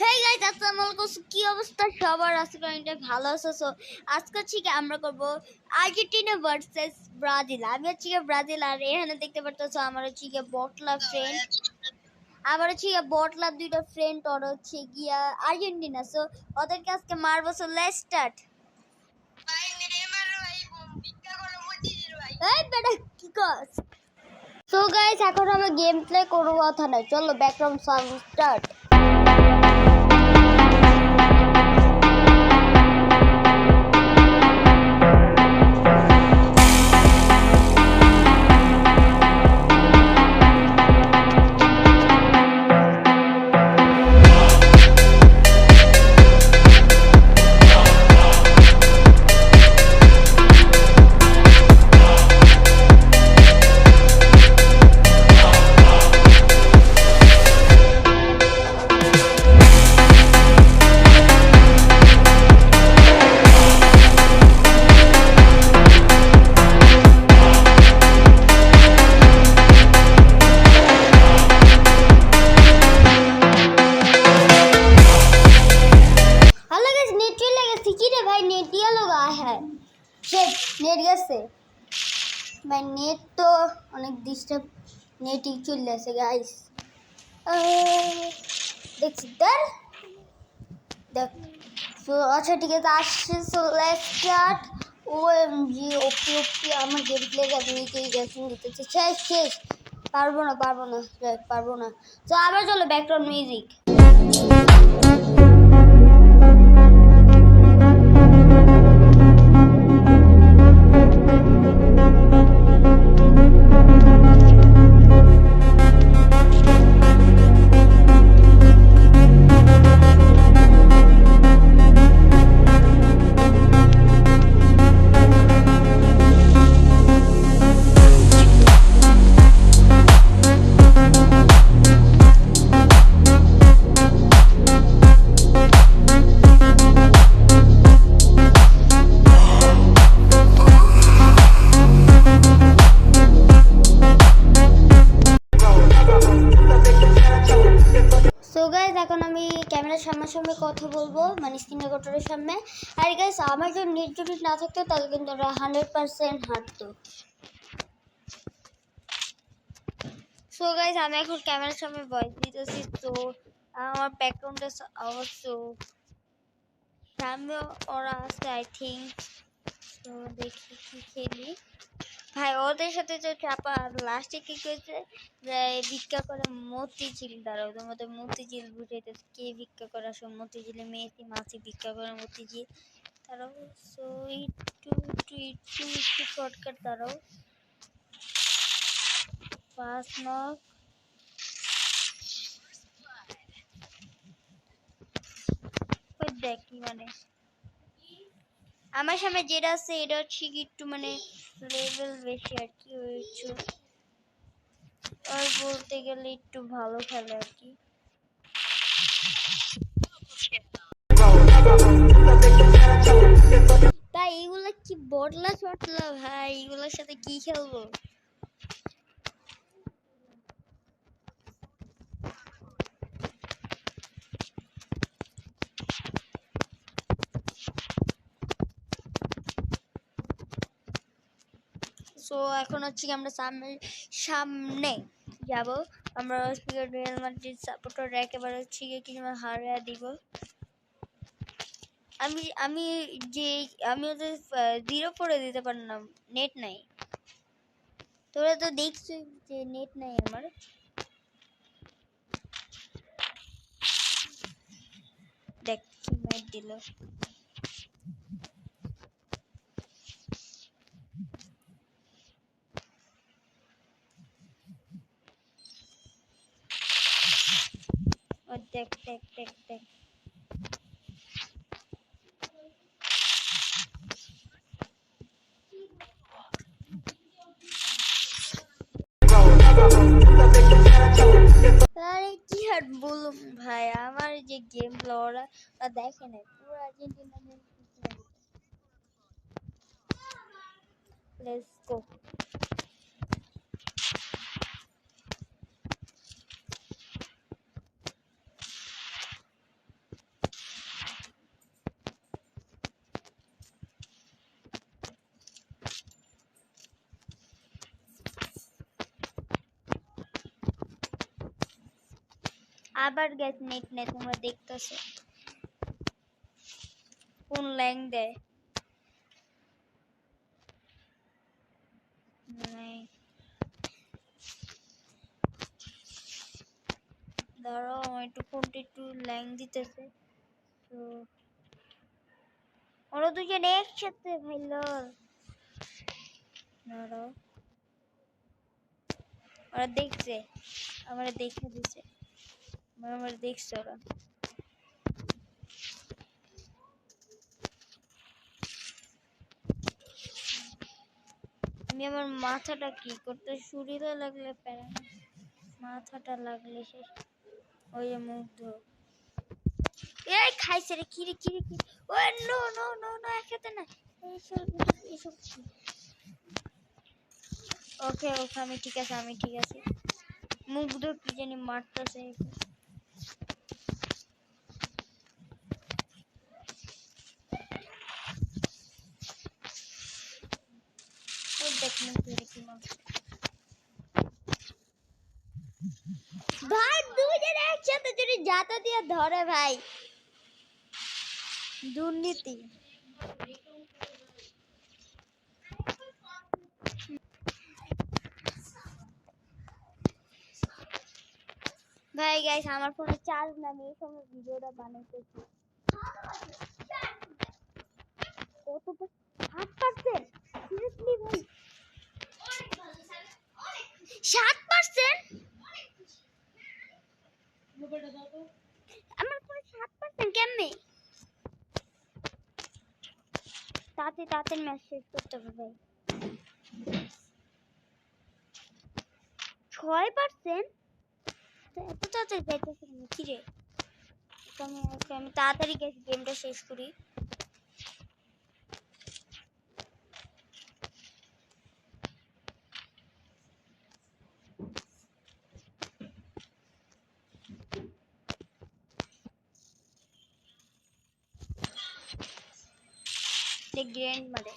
Hey guys, আসসালামু আলাইকুম। কি অবস্থা সবার? আজকে অনেকটা ভালো আছে। সো আজকে থেকে আমরা করব আর্জেন্টিনা ভার্সেস ব্রাজিল। আমি হচ্ছে ব্রাজিল, আর এখানে দেখতে পারতেছো আমার হচ্ছে বটলা ফ্রেন্ড, আমার হচ্ছে বটলা দুইটা ফ্রেন্ড, ওর হচ্ছে গিয়া আর্জেন্টিনা। সো ওদেরকে আজকে মারবো। So let's start. এই বেটা কি কস? সো গাইস, এখন আমরা গেম প্লে করব, কথা নাই। চলো ব্যাকগ্রাউন্ড সাউন্ড স্টার্ট। नेट গেছে ভাই, নেট তো অনেক ডিস্টার্ব, নেটই চলে আসে গাইস। দেখছি দেখ। তো আচ্ছা ঠিক আছে, আসছে। So let's start. ওএমজি, ওপি ওপি, আমার গেম প্লে নিতেই গেছে, নিতেছে। শেষ শেষ, পারবো না পারবো না। তো আবার চলো ব্যাকগ্রাউন্ড মিউজিক। এখন আমি ক্যামেরার সামনাসামনি কথা বলবো, মানে স্ক্রিন রেকর্ডারের সামনে। আর গাইস, আমার যদি নেট যদি না থাকতো তাহলে কিন্তু ওরা 100% হারতো। সো গাইস, আমি এখন ক্যামেরার সামনে ভয়েস দিতেছি। তো আমার ব্যাকগ্রাউন্ডে আওয়াজ, তো সামনে ওরা আছে আই থিঙ্ক। তো দেখি কি খেলি ভাই, ওদের সাথে যে চাপা। আর লাস্টে কি করেছে, ভিক্ষা করে মতিঝিল, দ্বারা ওদের মধ্যে মতিঝিল বুঝাইতেছে কে ভিক্ষা করে আসলে মতিঝিলে মেয়েটি মাছি ভিক্ষা করে মতিঝিল। তারাও সো একটু একটু একটু একটু শর্টকাট, তারাও ফার্স্ট নক। ওই দেখ কি মানে আমার সামনে যেটা আছে এটা হচ্ছে একটু মানে লেভেল বেশি আর কি, হয়েছে আর বলতে গেলে একটু ভালো খেলে আর কি। তাই এইগুলা কি বটলা চটলা ভাই, এইগুলোর সাথে কি খেলবো? সো এখন হচ্ছে আমরা সামনে যাব। আমরা রিয়াল মাদ্রিদ সাপোর্টার একেবারে হচ্ছে কি হারিয়ে দিব। আমি আমি যে আমি ওদের 0 করে দিতে পারলাম, নেট নাই। তোরা তো দেখছিস যে নেট নাই আমার। দেখ কি নেট দিল। দেখ দেখ দেখ দেখ আরে কি আর বলুম ভাই, আমার যে গেম ওরা দেখে নাই পুরো আর্জেন্টিনা। Let's go. আবার গ্যাস নেট নেই, তোমরা দেখতেছো কোন ল্যাং দেয় নাই। দাঁড়াও আমার একটু ফোনটা একটু ল্যাং দিতেছে। তো ওরা দুজন একসাথে ভাইলো, দাঁড়াও ওরা দেখছে, আমরা দেখে দিছে, আমার দেখছে ওরা। আমি আমার মাথাটা কি করতে, শরীরে লাগলে প্যারা না, মাথাটা লাগলে শেষ। ওই যে মুগ্ধ এই খাইছে রে, কি রে কি রে কি, ও নো নো নো নো একসাথে না, এইসব এইসব। ওকে ওকে আমি ঠিক আছে, আমি ঠিক আছে। মুগ্ধ কি জানি মারতেছে, দেখ মুগ্ধ কি মারছে। ভাই দুজন একসাথে যদি জাতা দিয়ে ধরে ভাই, দুর্নীতি। ভাই গাইস আমার ফোনে চার্জ না, আমি এই সময় ভিডিওটা বানাইতেছি। কত 7%? সিরিয়াসলি ভাই 7%? আমার ফোনে 7% কেমনে? তাড়াতাড়ি ম্যাচ শেষ করতে হবে ভাই। 6%? এত তাড়াতাড়ি যাইতেছে কি রে? আমি তাড়াতাড়ি গেমটা শেষ করি। গ্র্যান্ড মারে